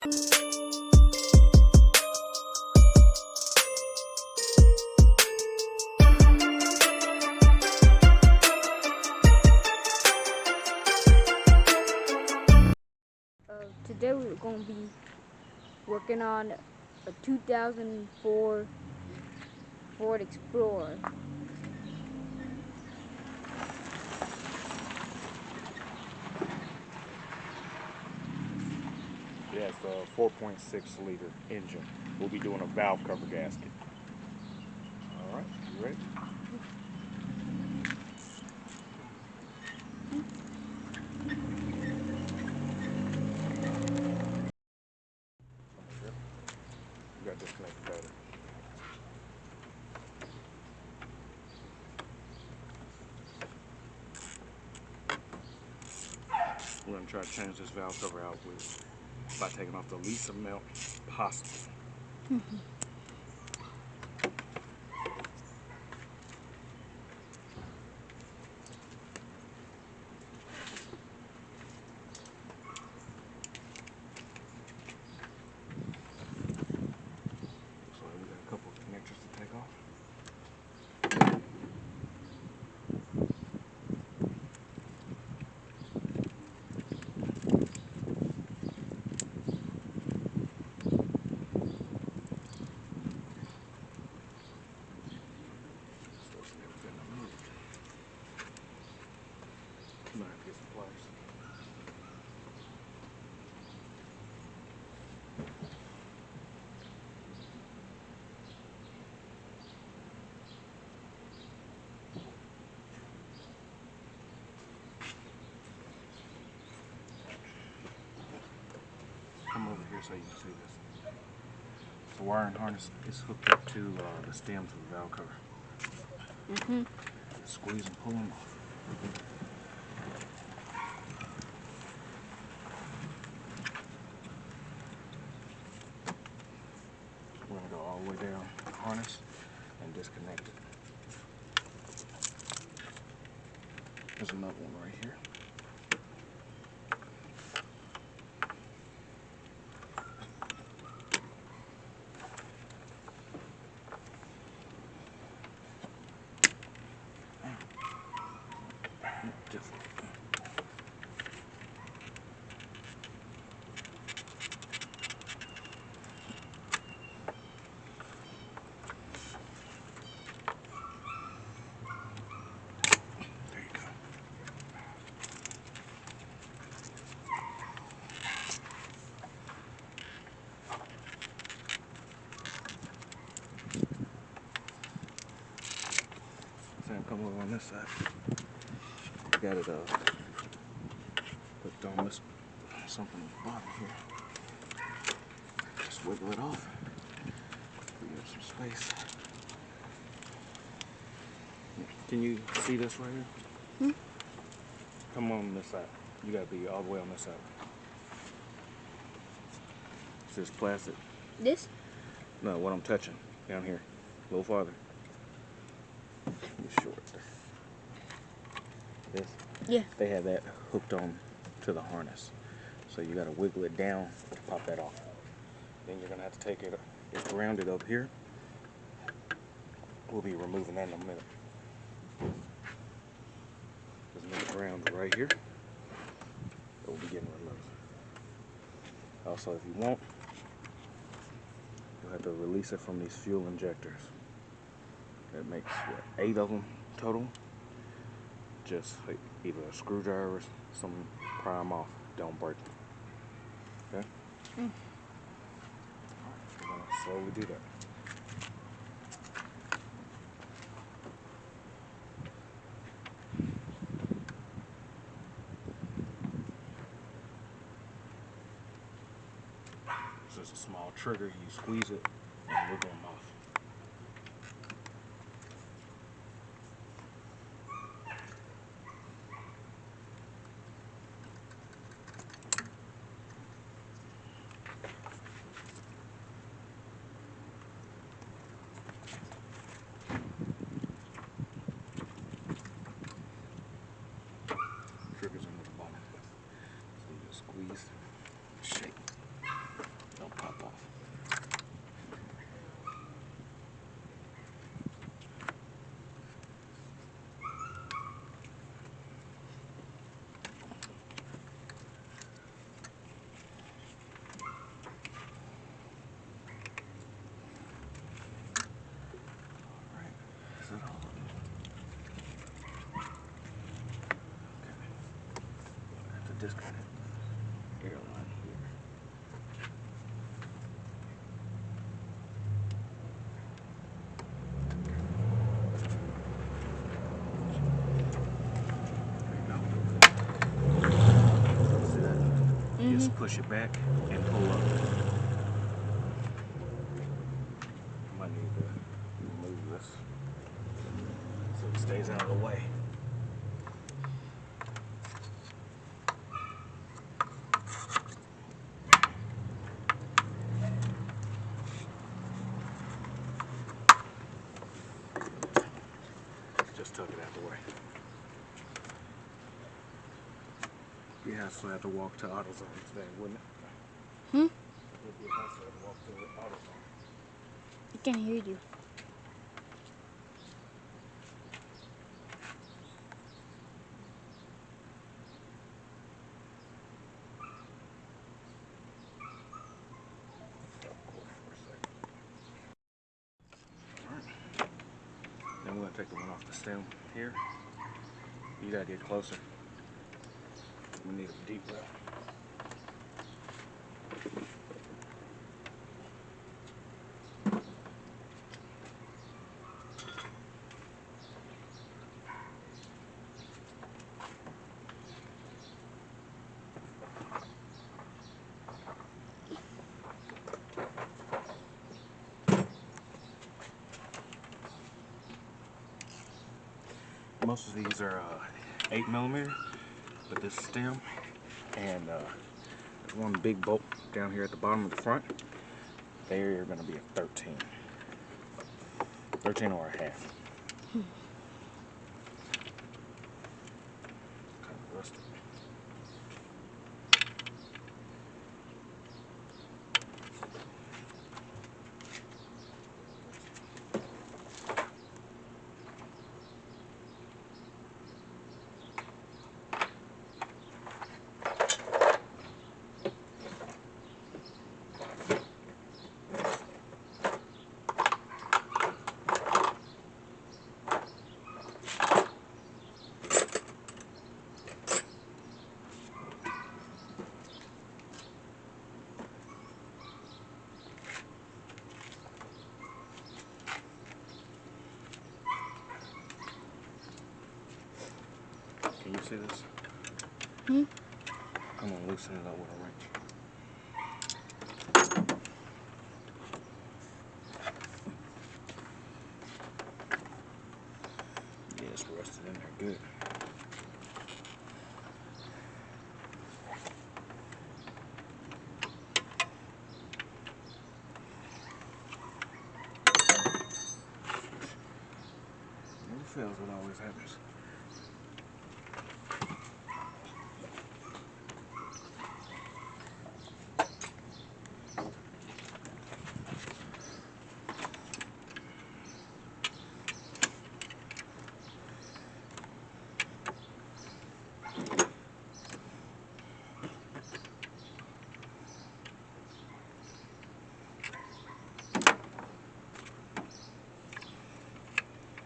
Today we're going to be working on a 2004 Ford Explorer. Yeah, it's a 4.6 liter engine. We'll be doing a valve cover gasket. All right, you ready? You got to disconnect the battery. We're going to try to change this valve cover out by taking off the least amount possible. Looks like we got a couple of connectors to take off. Might have to get some pliers. Come over here so you can see this. The wiring harness is hooked up to the stems of the valve cover. Squeeze and pull them off. We're going to go all the way down the harness and disconnect it. There's another one right here. Different. There you go. Same come over on this side. Got it hooked on this something at the bottom here. Just wiggle it off. Free up some space. Can you see this right here? Come on this side. You gotta be all the way on this side. Is this plastic? This? No, what I'm touching down here. A little farther. It's short. This? Yeah. They have that hooked on to the harness. So you gotta wiggle it down to pop that off. Then you're gonna have to take it, it's grounded up here. We'll be removing that in a minute. There's another ground right here that will be getting removed. Also, if you want, you'll have to release it from these fuel injectors. That makes, what, 8 of them total? Just like either a screwdriver or something, pry them off, don't break them. Okay? Alright, we're going to slowly do that. So it's a small trigger, you squeeze it and wiggle them off. Triggers under the bottom. So you just squeeze, shake. push it back and pull up. I might need to remove this so it stays out of the way. Just took it out of the way. You also have to walk to AutoZone today, wouldn't it? Hmm? It would be a hassle to walk to AutoZone. I can hear you. Then we're going to take the one off the stem here. You got to get closer. We need a deep breath. Most of these are 8mm, but this stem and there's one big bolt down here at the bottom of the front. They're going to be a 13 or a half. Kind of rusted. Can you see this? Hmm? I'm going to loosen it up with a wrench. Yeah, it's rusted in there good. Never fails, it always happens.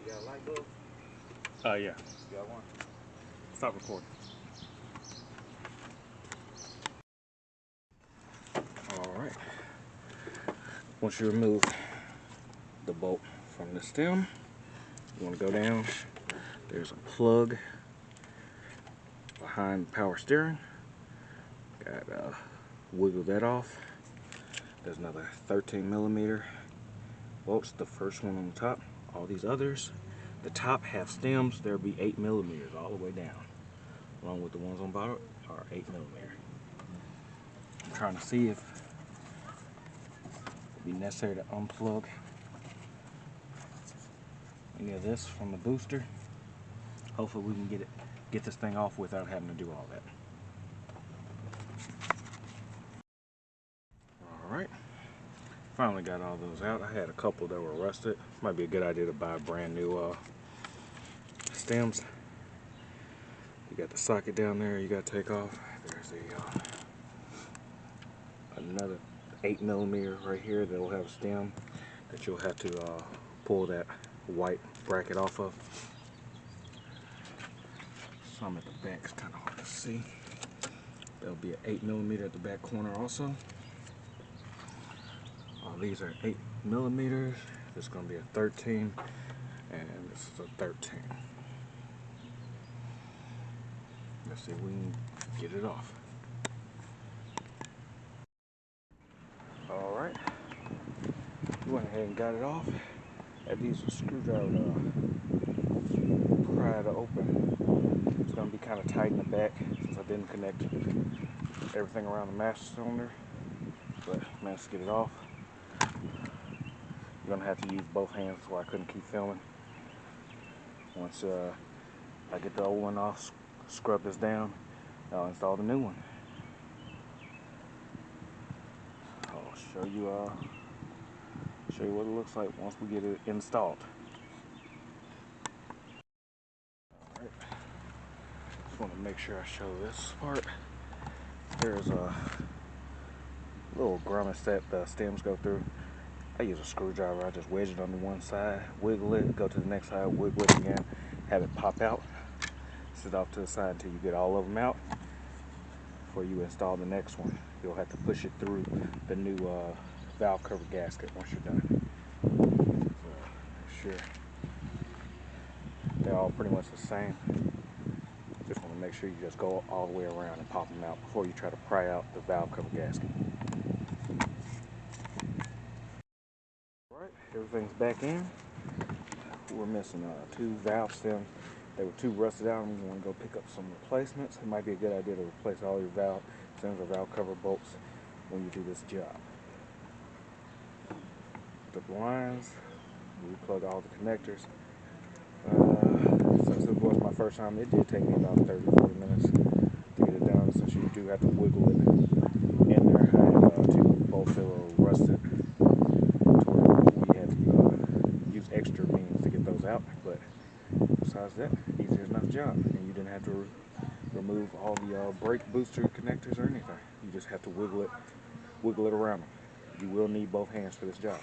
You got a light bulb? Yeah. You got one? Stop recording. Alright. Once you remove the bolt from the stem, you want to go down. There's a plug behind the power steering. Got wiggle that off. There's another 13mm bolts, the first one on the top. All these others, the top have stems, there'll be 8mm all the way down, along with the ones on bottom are 8mm. I'm trying to see if it'd be necessary to unplug any of this from the booster. Hopefully we can get this thing off without having to do all that. Alright, finally got all those out. I had a couple that were rusted. Might be a good idea to buy brand new stems. You got the socket down there you got to take off. There's another 8mm right here that will have a stem that you'll have to pull that white bracket off of. Some at the back is kind of hard to see. There'll be an 8mm at the back corner also. These are 8mm. This is going to be a 13, and this is a 13. Let's see if we can get it off. Went ahead and got it off. Had to use a screwdriver to pry it open. It's going to be kind of tight in the back since I didn't connect everything around the master cylinder, but managed to get it off. You're going to have to use both hands, so I couldn't keep filming. Once I get the old one off, scrub this down, I'll install the new one. I'll show you what it looks like once we get it installed. Alright. Just want to make sure I show this part. There's a little grommets that the stems go through. I use a screwdriver. I just wedge it on the one side, wiggle it, go to the next side, wiggle it again, have it pop out. Sit off to the side until you get all of them out before you install the next one. You'll have to push it through the new valve cover gasket once you're done. So make sure they're all pretty much the same. Just want to make sure you just go all the way around and pop them out before you try to pry out the valve cover gasket. Alright, everything's back in. We're missing 2 valve stems. They were too rusted out, and we want to go pick up some replacements. It might be a good idea to replace all your valve stems or valve cover bolts when you do this job. Put the lines, replug all the connectors. Since it was my first time, it did take me about 30-40 minutes to get it done, since you do have to wiggle it in there. I had 2 bolts that were rusted to where we had to use extra means to get those out, but besides that, easy enough job, and you didn't have to remove all the brake booster connectors or anything. You just have to wiggle it around them. You will need both hands for this job.